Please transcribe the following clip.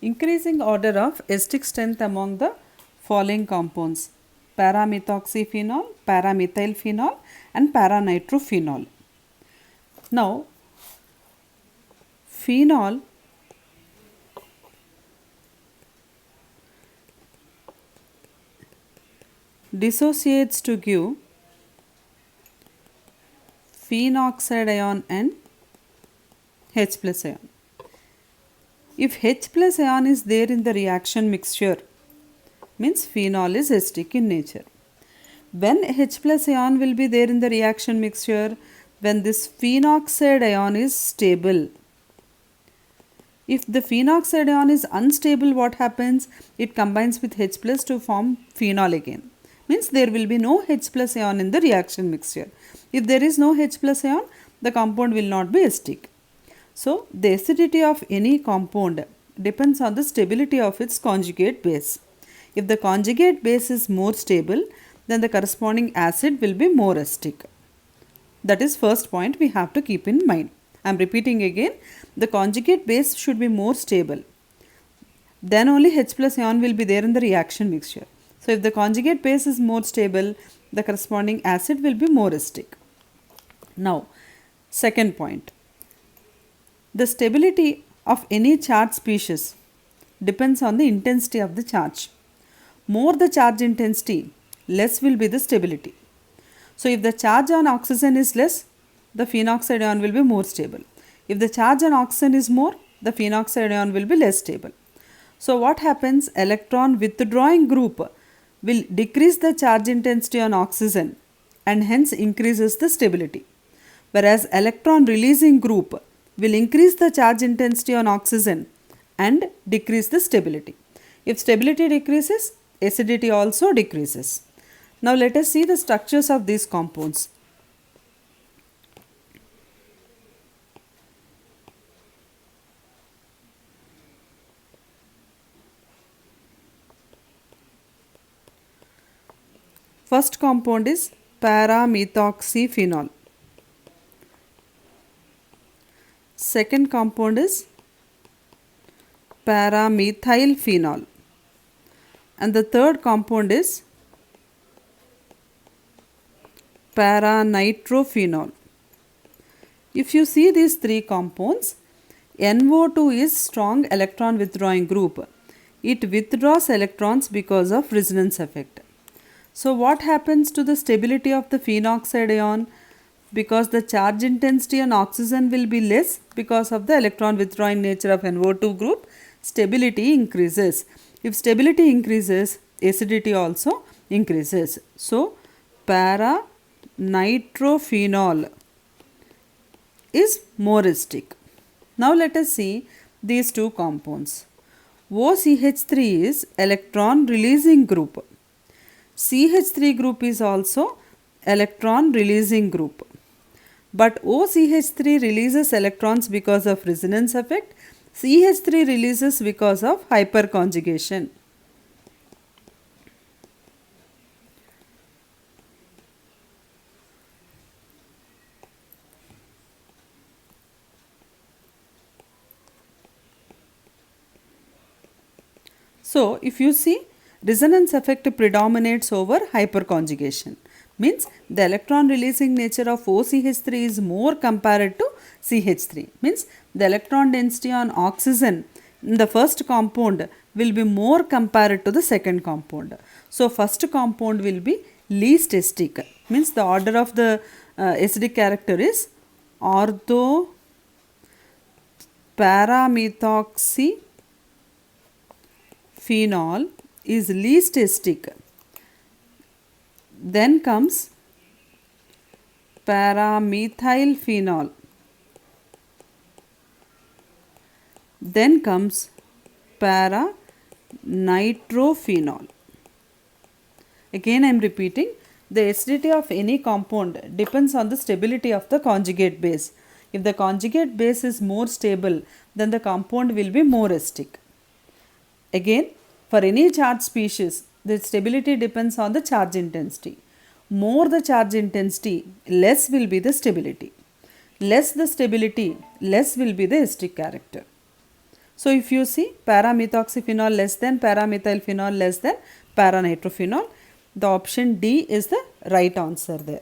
Increasing order of acidic strength among the following compounds: para-methoxyphenol, para-methylphenol and para-nitrophenol. Now, phenol dissociates to give phenoxide ion and H plus ion. If H plus ion is there in the reaction mixture, means phenol is acidic in nature. When H plus ion will be there in the reaction mixture, when this phenoxide ion is stable. If the phenoxide ion is unstable, what happens? It combines with H plus to form phenol again. Means there will be no H plus ion in the reaction mixture. If there is no H plus ion, the compound will not be acidic. So, the acidity of any compound depends on the stability of its conjugate base. If the conjugate base is more stable, then the corresponding acid will be more acidic. That is first point we have to keep in mind. I am repeating again, the conjugate base should be more stable. Then only H plus ion will be there in the reaction mixture. So, if the conjugate base is more stable, the corresponding acid will be more acidic. Now, second point. The stability of any charged species depends on the intensity of the charge. More the charge intensity, less will be the stability. So, if the charge on oxygen is less, the phenoxide ion will be more stable. If the charge on oxygen is more, the phenoxide ion will be less stable. So, what happens? Electron withdrawing group will decrease the charge intensity on oxygen and hence increases the stability. Whereas electron releasing group will increase the charge intensity on oxygen and decrease the stability. If stability decreases, acidity also decreases. Now let us see the structures of these compounds. First compound is para-methoxyphenol. Second compound is para-methylphenol. And the third compound is para-nitrophenol. If you see these three compounds, NO2 is strong electron withdrawing group. It withdraws electrons because of resonance effect. So what happens to the stability of the phenoxide ion? Because the charge intensity on oxygen will be less because of the electron withdrawing nature of NO2 group, stability increases. If stability increases, acidity also increases. So, para-nitrophenol is more acidic. Now, let us see these two compounds. OCH3 is electron releasing group. CH3 group is also electron releasing group. But OCH3 releases electrons because of resonance effect. CH3 releases because of hyperconjugation. So, if you see, resonance effect predominates over hyperconjugation. Means the electron releasing nature of OCH3 is more compared to CH3. Means the electron density on oxygen in the first compound will be more compared to the second compound. So, first compound will be least acidic. Means the order of the acidic character is ortho para-methoxyphenol is least acidic. Then comes para-methylphenol. Then comes para-nitrophenol. Again I am repeating, the acidity of any compound depends on the stability of the conjugate base. If the conjugate base is more stable, then the compound will be more acidic. Again, for any charged species, the stability depends on the charge intensity. More the charge intensity, less will be the stability. Less the stability, less will be the acidic character. So if you see para-methoxyphenol less than para-methylphenol less than para-nitrophenol, the option D is the right answer there.